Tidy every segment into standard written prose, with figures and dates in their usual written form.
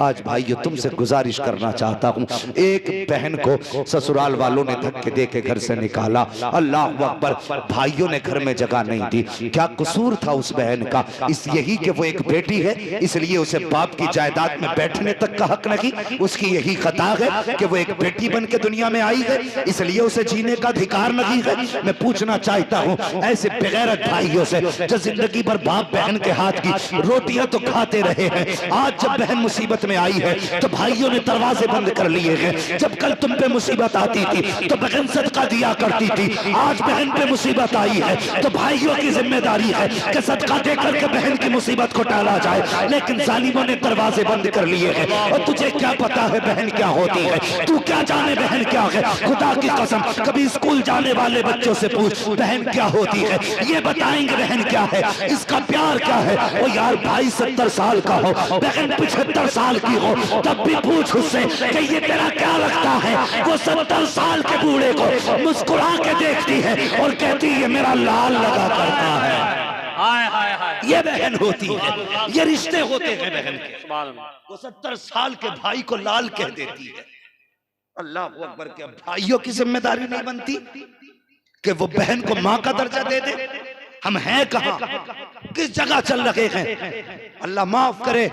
आज भाइयों तुमसे गुजारिश करना चाहता हूँ, एक बहन को ससुराल वालों ने धक्के दे के घर से निकाला, अल्लाह अकबर, भाइयों ने घर में जगह नहीं दी। क्या कसूर था उस बहन का? इस यही कि वो एक बेटी है, इसलिए उसे बाप की जायदाद में बैठने तक का हक नहीं। उसकी यही खता है कि वो एक बेटी बन के दुनिया में आई है, इसलिए उसे जीने का अधिकार नहीं है। मैं पूछना चाहता हूँ ऐसे बेगैरत भाइयों से जो जिंदगी भर बाप बहन के हाथ की रोटियां तो खाते रहे हैं, आज जब बहन मुसीबत में आई है तो भाइयों ने दरवाजे बंद कर लिए हैं। जब कल तुम पे मुसीबत आती थी तो बहन सदका दिया करती थी, आज बहन पे मुसीबत आई है तो भाइयों की जिम्मेदारी है कि सदका दे करके बहन की मुसीबत को टाला जाए। लेकिन जालिमों ने दरवाजे बंद कर लिए हैं। और तुझे क्या पता है बहन क्या होती है? तू क्या जाने बहन क्या है? खुदा की कसम कभी स्कूल जाने वाले बच्चों से पूछ बहन क्या होती है, ये बताएंगे बहन क्या है, इसका प्यार क्या है। ओ यार भाई 70 साल का हो, बहन 75 साल की हो, तब भी पूछ उससे कि ये तेरा क्या लगता है। वो 70 साल के बूढ़े को मुस्कुरा के देखती है और कहती है मेरा लाल लगा करता है। ये बहन होती है, ये रिश्ते होते हैं बहन के। वो 70 साल के भाई को लाल कह देती है। अल्लाह अकबर के भाइयों की जिम्मेदारी नहीं बनती कि वो बहन को मां का दर्जा दे दे? हम हैं कहां, किस जगह चल रहे हैं? अल्लाह माफ करे,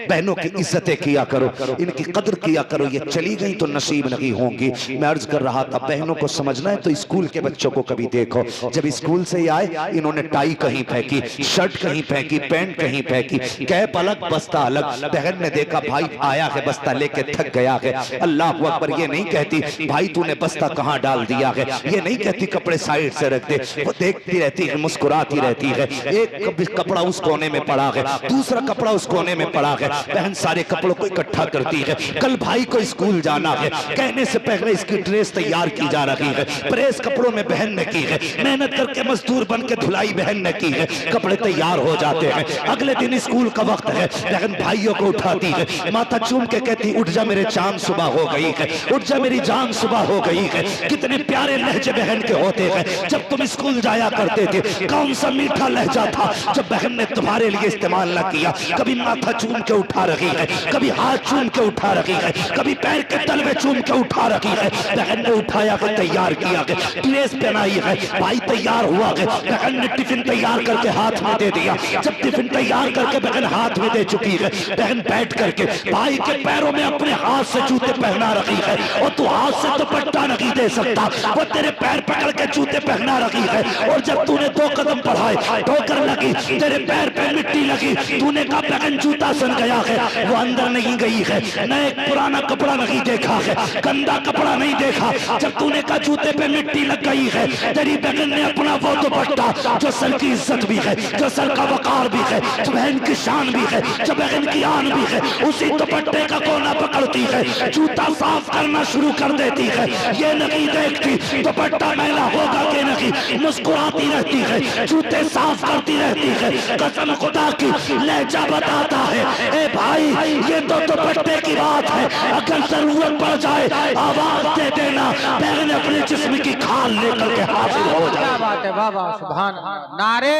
बहनों की इज्जतें किया करो, इनकी कदर किया करो। ये चली गई तो नसीब नहीं होंगी। मैं अर्ज कर रहा था बहनों को समझना है तो स्कूल के बच्चों को कभी देखो, जब स्कूल से आए इन्होंने टाई कहीं फेंकी, शर्ट कहीं फेंकी, पैंट कहीं फेंकी, कैप अलग बस्ता अलग। बहन ने देखा भाई आया है बस्ता लेके थक गया है, अल्लाह अकबर ये नहीं कहती भाई तूने बस्ता कहाँ डाल दिया है, ये नहीं कहती कपड़े साइड से रख दे। वो देखती रहती है, मुस्कुराती रहती है। एक कपड़ा उस कोने में पड़ा है, दूसरा कपड़ा उस कोने में पड़ा है, बहन सारे कपड़ों को इकट्ठा करती है। कल भाई को स्कूल जाना है, कहने से पहले इसकी ड्रेस तैयार की जा रही है, प्रेस कपड़ों में बहन ने की है, मेहनत करके मजदूर बन के धुलाई बहन ने की है, कपड़े तैयार हो जाते हैं। अगले दिन स्कूल का वक्त है, बहन भाइयों को उठाती है, माथा चूम के कहती उठ जा मेरे चांद सुबह हो गई है, उठ जा मेरी जान सुबह हो गई है। कितने प्यारे लहजे बहन के होते हैं। जब तुम स्कूल जाया करते थे कौन सा मीठा लहजा था जो बहन ने तुम्हारे लिए इस्तेमाल न किया। कभी माथा चूम के उठा रही है, कभी हाथ चूम के उठा रही है, कभी पैर के तल में चूम के उठा रही है। बहन ने उठाया है, तैयार किया है, ड्रेस पहनाई है, भाई तैयार हुआ है, बहन ने टिफिन तैयार करके हाथ में दे दिया। जब टिफिन तैयार करके बहन हाथ में दे चुकी है, बहन बैठ करके भाई के पैरों में अपने हाथ से जूते पहना रही है। और तू हाथ से दुपट्टा नहीं दे सकता, वो तेरे पैर पकड़ के जूते पहना रही है। और जब तूने 2 कदम बढ़ाए ठोकर लगी, तेरे पैर पे मिट्टी लगी, तूने कहा बहन जूता सन गया है। वो अंदर नहीं गई है, न एक पुराना कपड़ा नहीं देखा है, गंदा कपड़ा नहीं देखा। जब तूने कहा जूते पे मिट्टी लग गई है, तेरी बहन ने अपना वो दुपट्टा जो सर की इज्जत भी है, जो सर का वकार भी है, जो बहन की शान भी है, जो बहन की आन भी है, उसी दुपट्टे का कोना पकड़ती है, जूता साफ करना शुरू कर देती है। ये नहीं देखती दुपट्टा मैला होगा कि नहीं, मुस्कुराती रहती है, जूते साफ करती रहती है। कसम खुदा की लहजा बताता है, ए भाई ये तो दुपट्टे की बात है, अगर जरूरत पड़ जाए आवाज दे देना, बहन अपने जिस्म की खाल लेकर के हाजिर हो जाए। क्या बात है बाबा, सुभान अल्लाह। नारे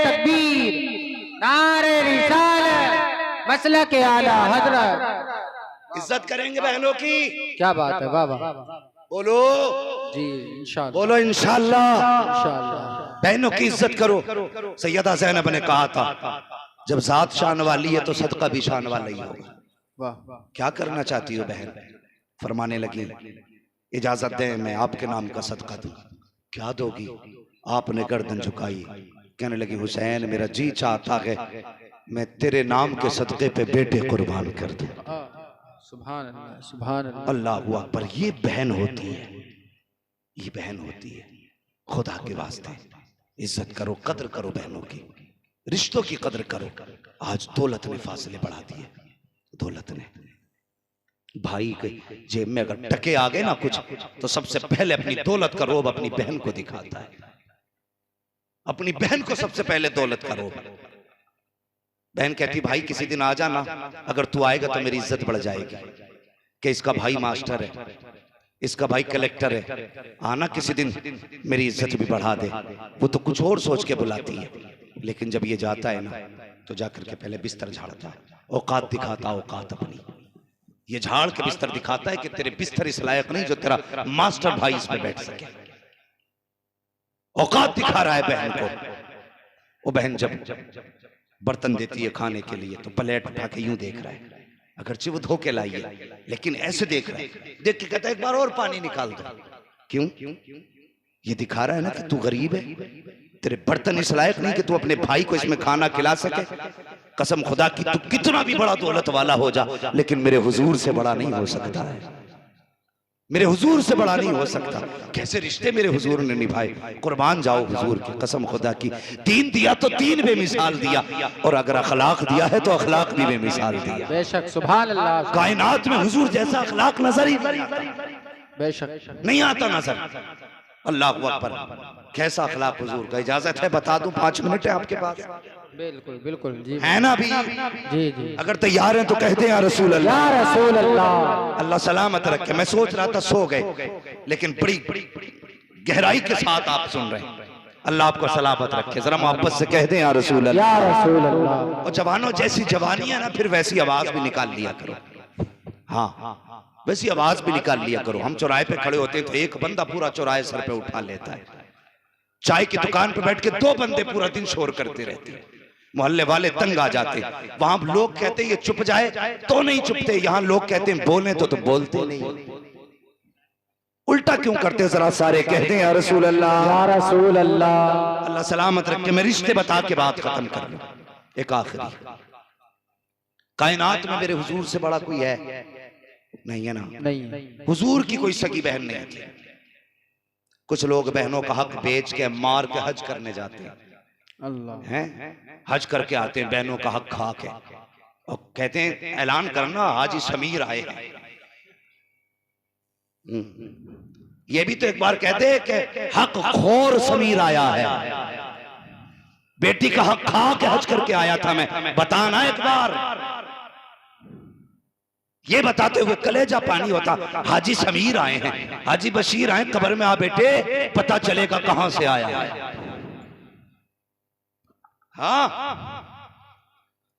तकबीर, नारे रिसालत, मसला के आला हजरत। इज्जत करेंगे बहनों की। क्या बात है बाबा, बोलो जी इंशाअल्लाह, बोलो इंशाअल्लाह। इंशाअल्लाह। बहनों की इज्जत करो। सैयदा ज़ैनब ने कहा था जब जात शान वाली है तो सदका भी शान वाला ही होगा। वाह, क्या करना चाहती हो बहन? फरमाने लगी इजाजत दें मैं आपके नाम का सदका दूं। क्या दोगी? आपने गर्दन झुकाई, कहने लगी हुसैन मेरा जी चाहता है मैं तेरे नाम के सदके पे बेटे कुर्बान कर दूं। सुभान अल्लाह, सुभान अल्लाह, अल्लाहु अकबर। ये बहन होती है, ये बहन होती है। खुदा के वास्ते इज्जत करो, कदर करो बहनों की, रिश्तों की कदर करो। आज दौलत ने फासले बढ़ा दिए, दौलत ने। भाई के जेब में अगर टके आ गए ना कुछ तो सबसे पहले अपनी दौलत का रोब अपनी बहन को दिखाता है, अपनी बहन को सबसे पहले दौलत का रोब। बहन कहती भाई किसी दिन आ जाना, अगर तू आएगा तो मेरी इज्जत बढ़ जाएगी कि इसका भाई मास्टर है, इसका भाई कलेक्टर है, आना किसी दिन मेरी इज्जत भी बढ़ा दे। वो तो कुछ और सोच के बुलाती है, लेकिन जब ये जाता है ना तो जाकर के पहले बिस्तर झाड़ता, औकात दिखाता, औकात अपनी। ये झाड़ के बिस्तर दिखाता है कि तेरे बिस्तर इस लायक नहीं जो तेरा मास्टर भाई इस पे बैठ सके। औकात दिखा रहा है बहन को। वो बहन जब बर्तन देती है खाने के लिए तो प्लेट उठा के यूं देख रहा है, अगरचे वो धो के लाई है लेकिन ऐसे देख रहा है। देख के कहता है एक बार और पानी निकाल दो। क्यों? ये दिखा रहा है ना कि तू गरीब है, तेरे बर्तन इस लायक नहीं कि तू अपने भाई को इसमें खाना खिला सके। कसम खुदा की तू कितना भी बड़ा दौलत वाला हो जा, लेकिन मेरे हुजूर से बड़ा नहीं हो सकता है, मेरे हुजूर से बड़ा नहीं हो सकता। कैसे रिश्ते मेरे हुजूर ने निभाए, कुर्बान जाओ हुजूर की। कसम खुदा की, दीन दिया तो दीन बेमिसाल दिया, और अगर अखलाक दिया है तो अखलाक भी बेमिसाल दिया। बेशक, सुभान अल्लाह। कायनात में हुजूर जैसा अखलाक नजर ही बेशक नहीं आता नजर। अल्लाह अकबर, कैसा अखलाक हुजूर का। इजाजत है बता दूं, 5 मिनट है आपके पास? बिल्कुल बिल्कुल जी, है ना भी? जी जी। अगर तैयार हैं तो कहते हैं या रसूल अल्लाह। या रसूल अल्लाह। अल्लाह सलामत रखे। मैं सोच रहा था सो गए, लेकिन बड़ी गहराई के साथ आप सुन रहे हैं। अल्लाह आपको सलामत रखे। जरा मोहब्बत से कह दें या रसूल अल्लाह। या रसूल अल्लाह। और जवानों, जैसी जवानी है ना, फिर वैसी आवाज भी निकाल लिया करो। हाँ, वैसी आवाज भी निकाल लिया करो। हम चौराहे पे खड़े होते हैं तो एक बंदा पूरा चौराहे सर पे उठा लेता है। चाय की दुकान पे बैठ के 2 बंदे पूरा दिन शोर करते रहते हैं, मोहल्ले वाले तंग आ जाते। वहां लोग कहते हैं ये चुप जाए तो नहीं चुपते, यहाँ लोग कहते हैं बोले तो बोलते नहीं। उल्टा क्यों करते? जरा सारे कहते हैं या रसूल अल्लाह। या रसूल अल्लाह। अल्लाह सलामत रखे। मैं रिश्ते बता के बात खत्म कर लूं। एक आखिरी, कायनात में मेरे हुजूर से बड़ा कोई है नहीं, है ना? नहीं, हुजूर की कोई सगी बहन नहीं थी। कुछ लोग बहनों का हक बेच के मार के हज करने जाते हैं, अल्लाह हैं हज करके आते हैं बहनों का हक खा के, और कहते हैं ऐलान करना हाजी समीर आए हैं। ये भी तो एक बार कहते हैं कि हक खोर समीर आया है। बेटी का हक खा के हज करके आया था मैं, बताना एक बार। ये बताते हुए कलेजा पानी होता, हाजी समीर आए हैं, हाजी बशीर आए, कब्र में आ बेटे, पता चलेगा कहां से आया है। हाँ,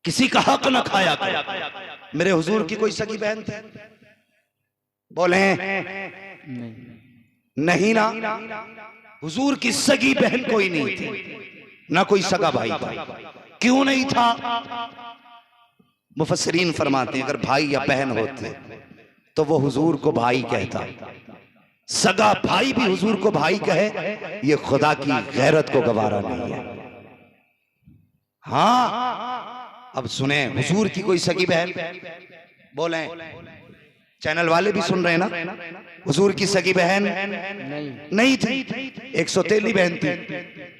किसी का हक न खाया करो। मेरे हुजूर की कोई सगी बहन थी? बोले नहीं ना। हुजूर की सगी बहन कोई नहीं थी, ना कोई सगा भाई था। क्यों नहीं था? मुफस्सिरीन फरमाते हैं अगर भाई या बहन होते तो वो हुजूर को भाई कहता। सगा भाई भी हुजूर को भाई कहे, ये खुदा की गैरत को गवारा नहीं है। हाँ, अब सुने, हुजूर की कोई सगी बहन? बोले, चैनल वाले भी सुन रहे हैं ना? हुजूर की सगी बहन नहीं थी। एक सौतेली बहन थी,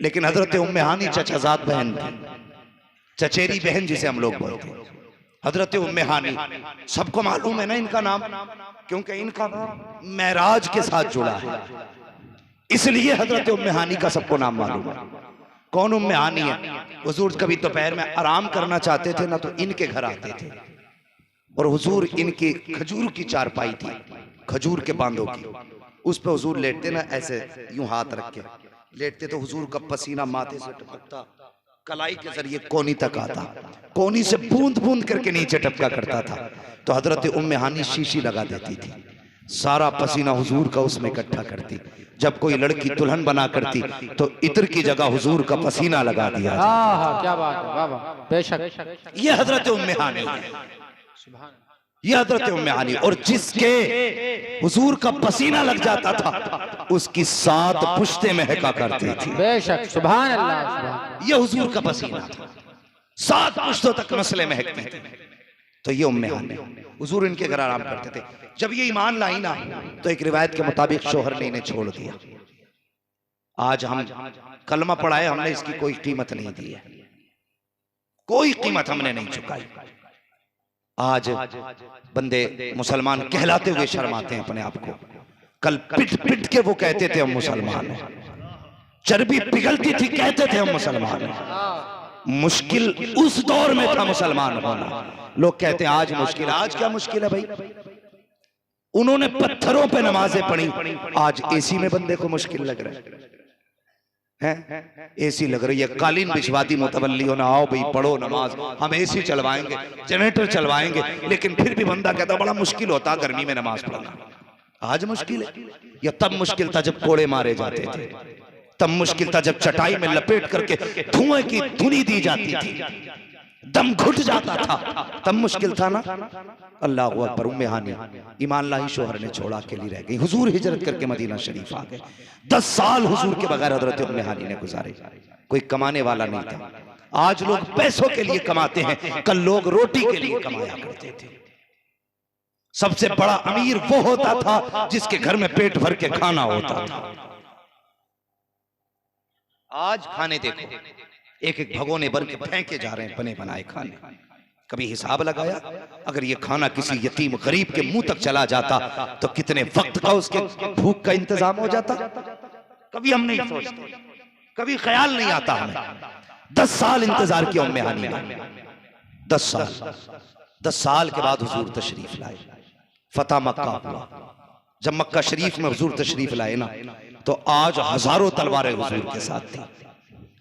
लेकिन हजरत उम्मे हानी चचाजाद बहन थी, चचेरी बहन जिसे हम लोग बोलते हैं। हजरत उम्मे हानी, सबको मालूम है ना इनका नाम, क्योंकि इनका नाम मेराज के साथ जुड़ा है, इसलिए हजरत उम्मे हानी का सबको नाम मालूम है। कौन उम्मे हानी है? हुजूर कभी दोपहर में आराम करना चाहते थे ना, तो इनके घर आते थे, और हुजूर इनकी खजूर की चारपाई थी, खजूर के बांधों की, उस पे हुजूर लेटते ना, ऐसे यूं हाथ रख के लेटते, तो हुजूर का पसीना माथे से टपकता, कलाई के जरिए कोनी तक आता, कोनी से बूंद बूंद करके नीचे टपका करता था। तो हजरत उम्मे हानी शीशी लगा देती थी, सारा पसीना हुजूर का उसमें इकट्ठा करती। जब कोई लड़की दुल्हन बना करती तो इत्र की जगह हुजूर का पसीना लगा दिया। क्या बात है, वाह वाह, बेशक। ये हजरत उम्मे हानी, ये हजरत उम्मे हानी, और जिसके हुजूर का पसीना लग जाता था उसकी 7 पुश्तें महका करती थी। बेशक, सुभान अल्लाह। ये हुजूर का पसीना था, 7 पुश्तों तक मसले महकते थे। तो ये उम्मे हानी, हुजूर इनके घर आराम करते थे। जब ये ईमान लाई ना, तो एक रिवायत के मुताबिक शोहर ने इन्हें छोड़ दिया। आज हम कलमा पढ़ाए, हमने इसकी कोई कीमत नहीं दी है, कोई कीमत हमने नहीं चुकाई। आज बंदे मुसलमान कहलाते हुए शर्माते हैं अपने आप को। कल पिट पिट के वो कहते थे हम मुसलमान हैं, चर्बी पिघलती थी कहते थे हम मुसलमान हैं। मुश्किल उस दौर में था मुसलमान होना। लोग कहते हैं आज मुश्किल, आज क्या मुश्किल है भाई? उन्होंने पत्थरों पे नमाजें पढ़ी, आज एसी में बंदे को मुश्किल लग रहा है। हैं एसी लग रही है, कालीन बिछवा दी मुतवल्लियों ने, आओ भाई पढ़ो नमाज, हम एसी चलवाएंगे, जनरेटर चलवाएंगे। लेकिन फिर भी बंदा कहता बड़ा मुश्किल होता गर्मी में नमाज पढ़ना। आज मुश्किल है या तब मुश्किल था जब कोड़े मारे जाते थे, तब मुश्किल था जब चटाई में लपेट करके धुएं की धुनी दी जाती थी, दम घुट जाता था, तब मुश्किल था ना। अल्लाह अकबर। उम्मे हानी ईमान लाही शोहर ने छोड़ा अकेली रह गई। हुजूर हिजरत करके मदीना शरीफ आ गए। 10 साल हुजूर के बगैर हजरत उम्मे हानी ने गुजारे। कोई कमाने वाला नहीं था। आज लोग पैसों के लिए कमाते हैं, कल लोग रोटी के लिए कमाया करते थे। सबसे बड़ा अमीर वो होता था जिसके घर में पेट भर के खाना होता था। आज खाने देखो, एक एक भगोने भर के फेंके जा रहे हैं बने बनाए खाने। कभी हिसाब लगाया अगर ये खाना किसी यतीम गरीब के मुंह तक चला जाता तो कितने वक्त का उसके भूख का इंतजाम हो जाता? कभी हम नहीं सोचते, कभी ख्याल नहीं आता हमें। 10 साल इंतजार किया उम्मे हानी ने, 10 साल। 10 साल के बाद हुजूर तशरीफ लाए, फतह मक्का हुआ। जब मक्का शरीफ में हुजूर तशरीफ लाए ना, तो आज हजारों तलवारें हुजूर के साथ थी,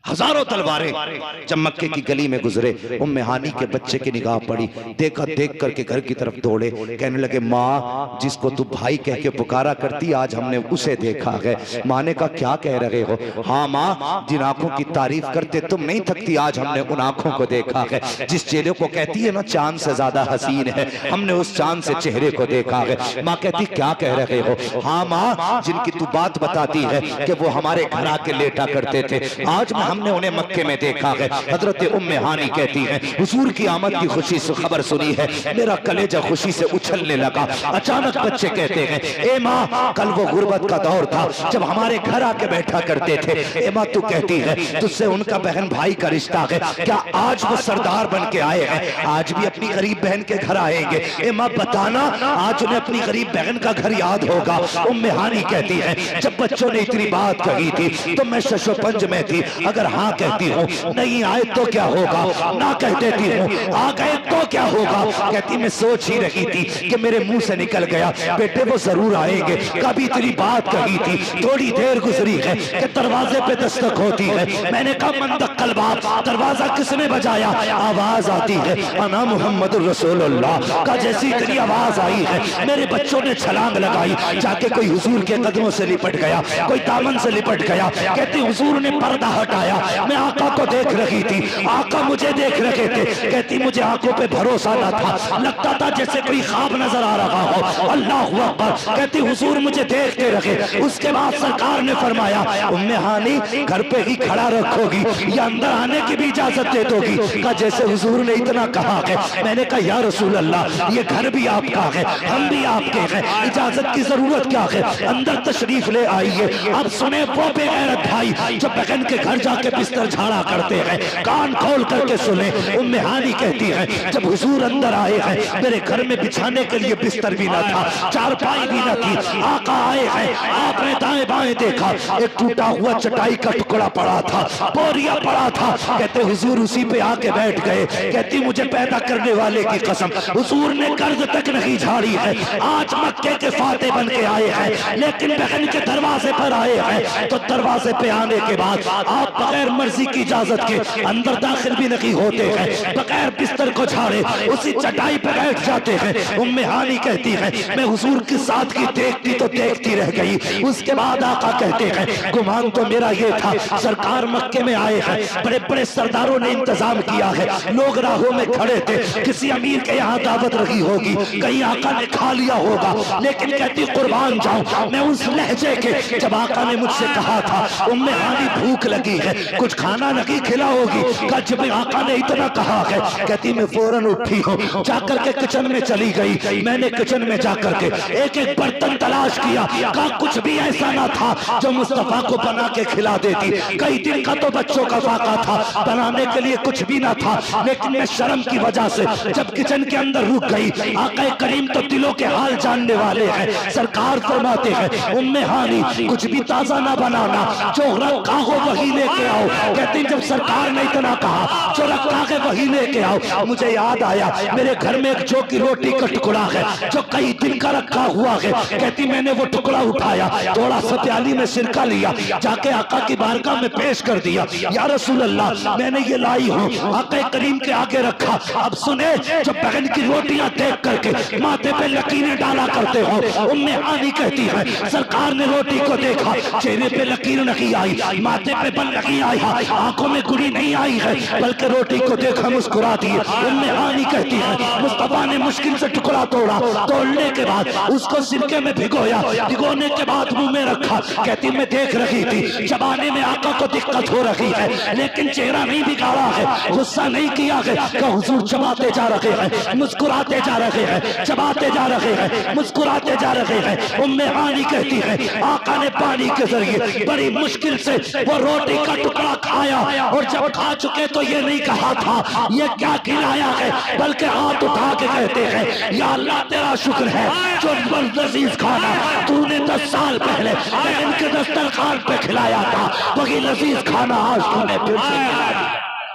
हजारों तलवारें। जब मक्के की गली में गुजरे, उम्मे हानी के बच्चे की निगाह पड़ी, देखा, देख करके घर की तरफ दौड़े, कहने लगे माँ जिसको तू भाई कह के पुकारा करती आज हमने उसे देखा है। माँ ने कहा क्या कह रहे हो? हाँ माँ, जिन आंखों की तारीफ करते तुम नहीं थकती, आज हमने उन आंखों को देखा है। जिस चेहरे को कहती है ना चांद से ज्यादा हसीन है, हमने उस चांद से चेहरे को देखा है। माँ कहती क्या कह रहे हो? हाँ माँ, जिनकी तू बात बताती है कि वो हमारे घर आके लेटा करते थे, आज हमने उन्हें मक्के में देखा है। हजरत उम्मे हानी कहती हैं हुजूर की आमद की खुशी से खबर सुनी है, मेरा कलेजा खुशी से उछलने लगा। अचानक बच्चे कहते हैं ए माँ, कल वो गुर्बत का दौर था जब हमारे घर आके बैठा करते थे। ए माँ, तू कहती है तुझसे उनका बहन भाई का रिश्ता है, क्या आज वो सरदार बन के आए हैं? आज भी अपनी गरीब बहन के घर आएंगे? ए माँ बताना, आज उन्हें अपनी गरीब बहन का घर याद होगा? उम्मे हानी कहती है जब बच्चों ने इतनी बात कही थी तो मैं शशोपंज में थी। अगर हाँ कहती हूँ, नहीं आए तो क्या होगा? ना कह देती हूँ, आ गए तो क्या होगा? कहती मैं सोच ही रही थी कि मेरे मुंह से निकल गया बेटे वो जरूर आएंगे, कभी इतनी बात कही थी। थोड़ी देर गुजरी है कि दरवाजे पे दस्तक होती है। मैंने कहा मंदक्कल बाप, दरवाजा किसने बजाया? आवाज आती है अना मोहम्मद रसूलुल्लाह का। जैसी इतनी आवाज आई है मेरे बच्चों ने छलांग लगाई, जाके कोई हुजूर के कदमों से लिपट गया, कोई दामन से लिपट गया। कहती हुजूर ने पर्दा हटाया, मैं आका को देख रही थी, आका मुझे देख रहे थे। कहती मुझे आंखों पे भरोसा न था, लगता था जैसे कोई ख्वाब नजर आ रहा हो। अल्लाह अकबर। कहती हुजूर मुझे देखते रहे। उसके बाद सरकार ने फरमाया उम्मे हानी घर पे ही खड़ा रखोगी या अंदर आने की भी इजाजत दे दोगी? कहा जैसे हुजूर ने इतना कहा है। मैंने कहा या रसूल अल्लाह, ये घर भी आपका है, हम भी आपके हैं, इजाजत की जरूरत क्या है? अंदर तशरीफ ले आइए। अब सुने वो बेगैरत भाई जो बहन के घर जाके बिस्तर झाड़ा करते हैं, कान खोल करके सुने। उम्मे हानी कहती है जब हुजूर अंदर आए हैं मेरे घर में बिछाने के लिए बिस्तर भी न था, चारपाई भी न थी। आका आए हैं, आपने दाएं बाएं देखा, एक टूटा हुआ चटाई का टुकड़ा पड़ा था, बोरिया पड़ा था। कहते हुजूर उसी पे आके बैठ गए। कहती मुझे पैदा करने वाले की कसम, हुजूर ने कर्ज तक नहीं झाड़ी है। आज मक्के के फाते बन के आए हैं, लेकिन बहन के दरवाजे पर आए हैं। तो दरवाजे पे आने के बाद आप बगैर मर्जी की इजाजत के अंदर दाखिल भी नहीं होते हैं, बगैर बिस्तर को झाड़े उसी चटाई पर बैठ जाते हैं। उम्मे हानी कहती है मैं हुजूर के साथ की देखती तो देखती रह गई। उसके बाद आका कहते हैं गुमान तो मेरा ये था सरकार मक्के में आए हैं, बड़े बड़े सरदारों ने इंतजाम किया है, लोग राहों में खड़े थे, किसी अमीर के यहाँ दावत रही होगी, कहीं आका ने खा लिया होगा। लेकिन कहती कुर्बान जाऊं मैं उस लहजे के जब आका ने मुझसे कहा था उम्मे हानी भूख लगी है, कुछ खाना नहीं खिलाओगी? जब आका ने इतना कहा है, कहती मैं फौरन उठी हूँ, जाकर के किचन में चली गई। मैंने किचन में जाकर के एक एक बर्तन तलाश किया, कहा कुछ भी ऐसा ना था जो मुस्तफा को बना के खिला देती। कई दिन का तो बच्चों का फाका था, बनाने के लिए कुछ भी ना था। लेकिन मैं शर्म की वजह से जब किचन के अंदर रुक गई, आका करीम तो दिलों के हाल जानने वाले हैं। सरकार फरमाते हैं उम्मे हानी कुछ भी ताजा ना बनाना, जो रखा हो वही लेके लेके आओ। कहती जब सरकार ने इतना कहा जो रखा के वही लेके आओ। मुझे याद आया मेरे घर में एक जो की रोटी का टुकड़ा है जो कई दिन का रखा हुआ है। कहती मैंने वो टुकड़ा उठाया, थोड़ा सा प्याली में सिरका लिया, जाके आका की बारगाह में पेश कर दिया। या रसूल अल्लाह मैंने ये लाई हूँ, आका करीम के आगे रखा। अब सुने, जो बहन की रोटियां देख करके माथे पे लकीरें डाला करते हो, उम्मे हानी कहती है सरकार ने रोटी को देखा, चेहरे पे लकीर नहीं आई, माथे पे बल नहीं आई, आंखों में गुड़ी नहीं आई है, बल्कि रोटी को देखा मुस्कुरा दिए। उम्मे हानी कहती है मुस्तफा ने मुश्किल से टुकड़ा तोड़ा, तोड़ने के बाद उसको सिरके में भिगोया, भिगोने के बाद मुंह में रखा। कहती मैं देख रही थी चबाने में आका को दिक्कत हो रही है, लेकिन चेहरा नहीं बिगाड़ा है, गुस्सा नहीं किया है। हुजूर चबाते जा रहे हैं, मुस्कुराते जा रहे हैं, चबाते जा रहे हैं, मुस्कुराते जा रहे हैं। उम्मे हानी कहती है आका ने पानी के जरिए बड़ी मुश्किल से वो रोटी का टुकड़ा खाया, और जब खा चुके तो ये नहीं कहा था ये क्या खिलाया है, बल्कि हाथ उठा के कहते हैं या अल्लाह तेरा शुक्र है जो लजीज खाना तूने 10 साल पहले बहन के दस्तरखान पे खिलाया था, वही लजीज खाना आज तूने फिर से खिलाया।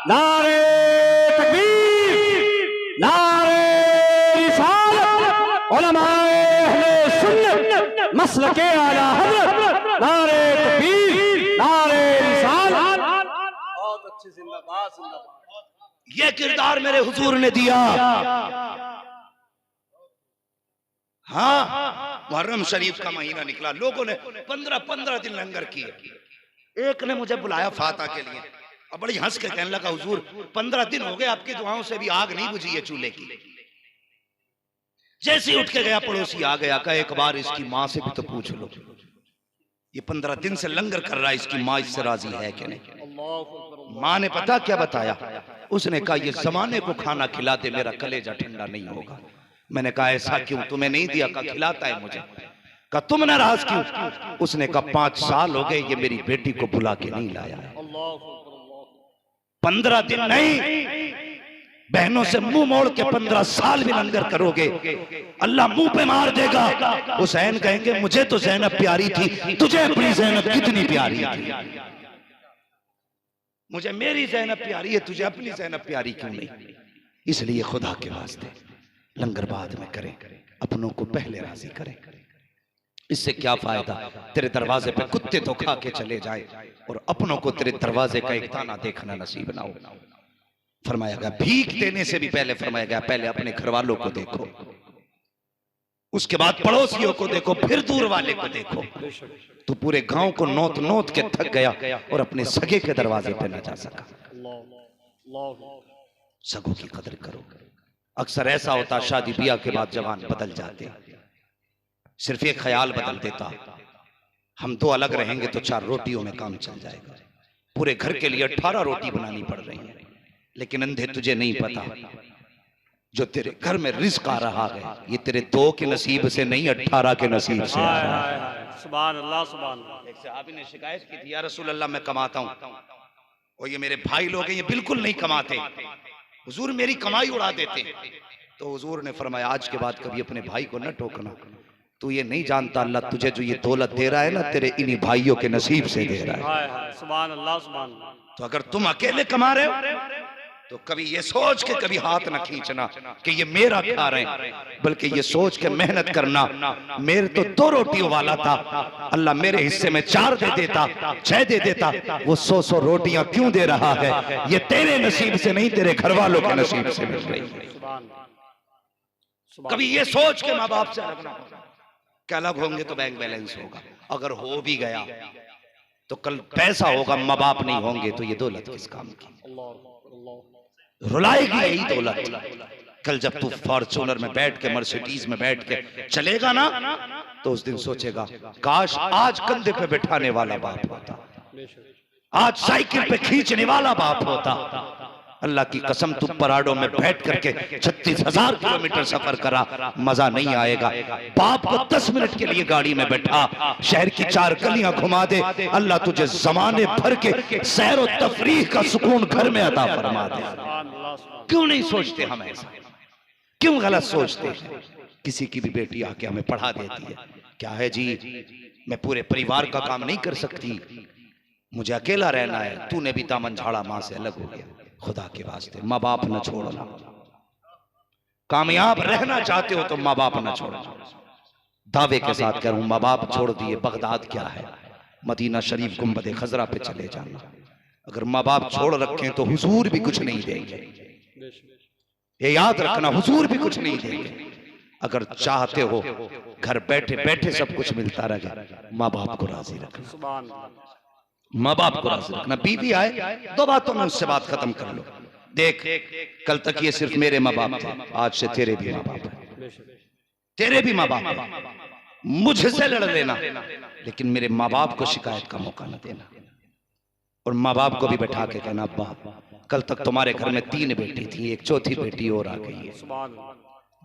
नारे तकबीर, नारे रिसालत, उलमाए अहले सुन्नत, मसलके आला हज़रत, नारे तकबीर, नारे रिसालत। बहुत अच्छी, जिंदाबाद जिंदाबाद। ये किरदार मेरे हुजूर ने दिया। हाँ, मुहर्रम शरीफ का महीना निकला, लोगों ने 15 दिन लंगर किए। एक ने मुझे बुलाया फाता के लिए और बड़ी हंस के कहने लगा हुजूर 15 दिन हो गए आपकी दुआओं से भी आग नहीं बुझी है चूल्हे की। जैसे उठ के गया पड़ोसी आ गया, कहा एक बार इसकी माँ से भी तो पूछ लो, ये 15 दिन से लंगर कर रहा है, इसकी माँ इससे राजी है कि नहीं। माँ ने पता क्या बताया, उसने कहा ये जमाने को खाना खिला दे मेरा कलेजा ठंडा नहीं होगा। मैंने कहा ऐसा क्यों, तुम्हें नहीं दिया? कहा खिलाता है मुझे। कहा तुम नाराज क्यों? उसने कहा 5 साल हो गए ये मेरी बेटी को बुला के नहीं लाया है। 15 दिन नहीं, बहनों से मुंह मोड़ के 15 साल भी लंगर करोगे अल्लाह मुंह पे मार देगा। हुसैन कहेंगे मुझे तो ज़ैनब प्यारी थी, तुझे अपनी ज़ैनब कितनी प्यारी थी? मुझे मेरी ज़ैनब प्यारी है, तुझे अपनी ज़ैनब प्यारी क्यों नहीं? इसलिए खुदा के वास्ते लंगर बाद में करें, अपनों को पहले राजी करें। इससे क्या फायदा, तेरे दरवाजे पे कुत्ते तो खा के चले जाए और अपनों को तेरे दरवाजे का एक ताना देखना नसीब ना हो। फरमाया गया भीख देने से भी पहले फरमाया गया पहले अपने घर वालों को देखो, उसके बाद पड़ोसियों को देखो, फिर दूर वाले को देखो। तो पूरे गांव को नोत नोत के थक गया और अपने सगे के दरवाजे पे न जा सका। सगों की कदर करो। अक्सर ऐसा होता शादी ब्याह के बाद जवान बदल जाते, सिर्फ एक ख्याल बदल देता, हम 2 अलग रहेंगे तो 4 रोटियों में काम चल जाएगा। पूरे घर के लिए 18 रोटी बनानी पड़ रही है, लेकिन अंधे तुझे नहीं पता जो तेरे घर में रिस्क आ रहा है ये तेरे 2 के नसीब से नहीं 18 के नसीब से आ रहा है। सुभान अल्लाह, सुभान अल्लाह। एक सहाबी ने शिकायत की थी, या रसूल अल्लाह मैं कमाता हूँ और ये मेरे भाई लोग हैं ये बिल्कुल नहीं कमाते, हुजूर मेरी कमाई उड़ा देते। तो हुजूर ने फरमाया आज के बाद कभी अपने भाई को न टोकना, तू ये नहीं जानता अल्लाह तुझे जो ये दौलत दे रहा है ना तेरे इन्हीं भाइयों के नसीब से दे रहा है। सुभान अल्लाह, सुभान अल्लाह। तो अगर तुम अकेले कमा रहे हो तो कभी ये सोच के कभी हाथ न खींचना कि ये मेरा खा रहे हैं, बल्कि ये सोच के मेहनत करना मेरे तो 2 रोटियों वाला था, अल्लाह मेरे हिस्से में 4 दे देता, 6 दे देता, वो 100 रोटियां क्यों दे रहा है? ये तेरे नसीब से नहीं तेरे घर वालों के नसीब से मिल रही है। कभी ये सोच के माँ बाप से अलग ना हो, क्या अलग होंगे तो बैंक बैलेंस होगा, अगर हो भी गया तो कल पैसा होगा, माँ बाप नहीं होंगे तो ये दौलत किस काम की? रुलाएगी यही दौलत। कल जब तू फॉर्च्यूनर में बैठ के मर्सिडीज में बैठ के चलेगा ना तो उस दिन सोचेगा काश आज कंधे पे बिठाने वाला बाप होता, आज साइकिल पे खींचने वाला बाप होता। अल्लाह की कसम तू पराडों में बैठ करके 36,000 किलोमीटर सफर करा, मजा नहीं आएगा। बाप को 10 मिनट के लिए गाड़ी में बैठा, शहर की 4 गलियां घुमा दे, अल्लाह तुझे जमाने भर के सैर और तफरीह का सुकून घर में अता फरमा दे। क्यों नहीं सोचते हम ऐसा? क्यों गलत सोचते हैं? किसी की भी बेटी आके हमें पढ़ा देती है, क्या है जी मैं पूरे परिवार का काम नहीं कर सकती, मुझे अकेला रहना है, तूने भी दामन झाड़ा, मां से अलग हो गया। खुदा के वास्ते माँ बाप न छोड़ना। कामयाब रहना चाहते हो तो माँ बाप न छोड़ना। दावे के साथ कह रहा हूं, माँ बाप छोड़ दिए, बगदाद क्या है, मदीना शरीफ गुंबद खजरा पे चले जाना। अगर माँ बाप छोड़ रखे तो हुजूर भी कुछ नहीं देंगे, ये याद रखना, हुजूर भी कुछ नहीं देंगे। अगर चाहते हो घर बैठे बैठे सब कुछ मिलता रहे, माँ बाप को राजी रखना, माँ बाप को राजी रखना। बीवी आए, दो बातों में उससे बात खत्म कर लो। देख, कल तक ये सिर्फ मेरे माँ बाप थे, आज से तेरे भी माँ बाप है, तेरे भी माँ बाप है। मुझसे लड़ लेना, लेकिन मेरे माँ बाप को शिकायत का मौका न देना। और माँ बाप को भी बैठा के कहना, अब्बा कल तक तुम्हारे घर में 3 बेटी थी, एक चौथी बेटी और आ गई है।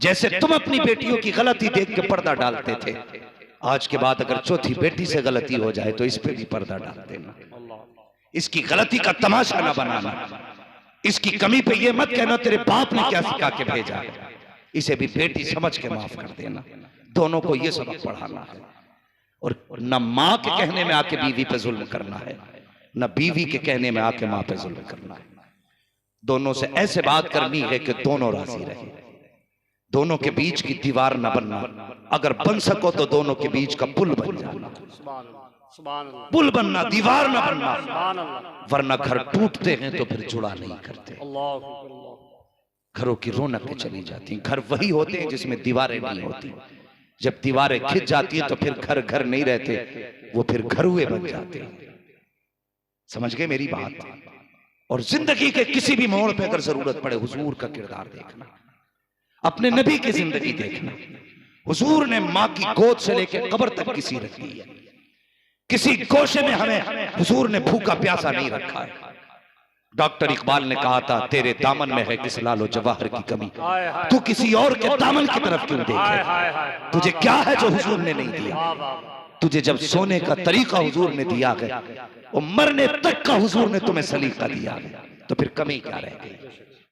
जैसे तुम अपनी बेटियों की गलती देख के पर्दा डालते थे, आज के बाद अगर चौथी बेटी से गलती हो जाए तो इस पे भी पर्दा डाल देना। इसकी गलती का तमाशा ना बनाना, इसकी कमी पे ये मत कहना तेरे बाप ने क्या सिखा के भेजा है, इसे भी बेटी समझ के माफ कर देना। दोनों को ये सबक पढ़ाना है। और न माँ के कहने में आके बीवी पे जुल्म करना है, न बीवी के कहने में आके माँ पे जुल्म करना है। दोनों से ऐसे बात करनी है कि दोनों राजी रहे, दोनों के बीच की दीवार न बनना। अगर बन सको तो दोनों के बीच का पुल बन जाना, पुल बनना, दीवार न बनना। वरना घर टूटते हैं तो फिर जुड़ा नहीं करते, घरों की रौनकें चली जाती हैं। घर वही होते हैं जिसमें दीवारें नहीं होती। जब दीवारें खिंच जाती हैं तो फिर घर घर नहीं रहते, वो फिर घरुए बन जाते हैं। समझ गए मेरी बात? और जिंदगी के किसी भी मोड़ पे अगर जरूरत पड़े, हुजूर का किरदार देखना, अपने नबी की जिंदगी देखना। हुजूर ने माँ की गोद से लेकर कब्र तक किसी रख दी है, किसी गोशे में हमें हुजूर ने भूखा प्यासा नहीं रखा है। डॉक्टर इकबाल ने कहा था, तेरे दामन में है किस लालो जवाहर की कमी, तू किसी और के दामन की तरफ क्यों देखे? तुझे क्या है जो हुजूर ने नहीं दिया? तुझे जब सोने का तरीका हुजूर ने दिया गया और मरने तक का हुजूर ने तुम्हें सलीका दिया, तो फिर कमी क्या रह गई?